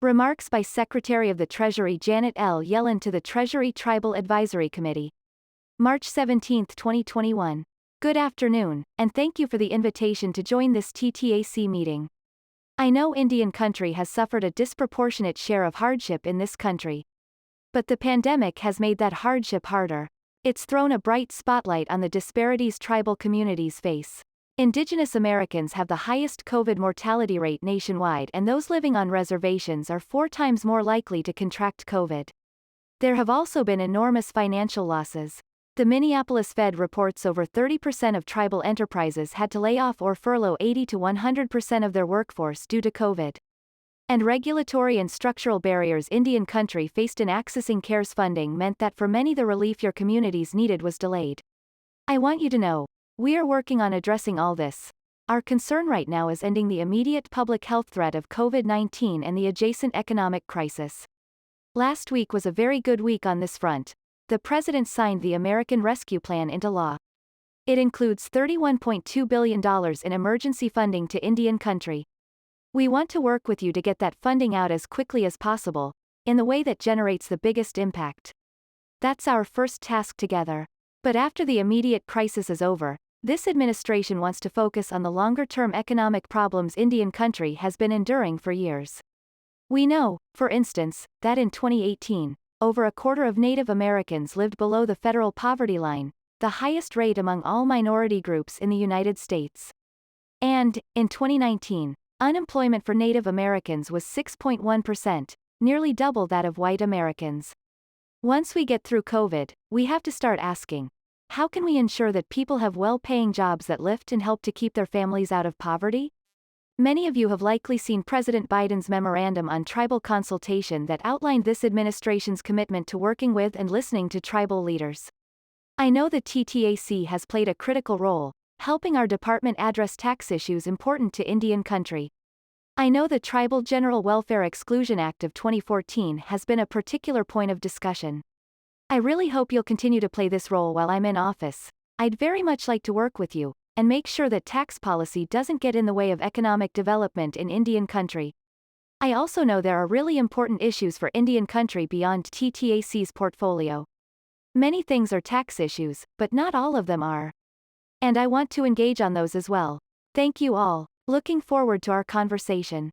Remarks by Secretary of the Treasury Janet L. Yellen to the Treasury Tribal Advisory Committee. March 17, 2021. Good afternoon, and thank you for the invitation to join this TTAC meeting. I know Indian country has suffered a disproportionate share of hardship in this country. But the pandemic has made that hardship harder. It's thrown a bright spotlight on the disparities tribal communities face. Indigenous Americans have the highest COVID mortality rate nationwide, and those living on reservations are 4 times more likely to contract COVID. There have also been enormous financial losses. The Minneapolis Fed reports over 30% of tribal enterprises had to lay off or furlough 80 to 100% of their workforce due to COVID. And regulatory and structural barriers Indian country faced in accessing CARES funding meant that for many the relief your communities needed was delayed. I want you to know, we are working on addressing all this. Our concern right now is ending the immediate public health threat of COVID-19 and the adjacent economic crisis. Last week was a very good week on this front. The President signed the American Rescue Plan into law. It includes $31.2 billion in emergency funding to Indian country. We want to work with you to get that funding out as quickly as possible, in the way that generates the biggest impact. That's our first task together. But after the immediate crisis is over, this administration wants to focus on the longer-term economic problems Indian country has been enduring for years. We know, for instance, that in 2018, over a quarter of Native Americans lived below the federal poverty line, the highest rate among all minority groups in the United States. And, in 2019, unemployment for Native Americans was 6.1%, nearly double that of white Americans. Once we get through COVID, we have to start asking, how can we ensure that people have well-paying jobs that lift and help to keep their families out of poverty? Many of you have likely seen President Biden's memorandum on tribal consultation that outlined this administration's commitment to working with and listening to tribal leaders. I know the TTAC has played a critical role, helping our department address tax issues important to Indian country. I know the Tribal General Welfare Exclusion Act of 2014 has been a particular point of discussion. I really hope you'll continue to play this role while I'm in office. I'd very much like to work with you, and make sure that tax policy doesn't get in the way of economic development in Indian country. I also know there are really important issues for Indian country beyond TTAC's portfolio. Many things are tax issues, but not all of them are. And I want to engage on those as well. Thank you all. Looking forward to our conversation.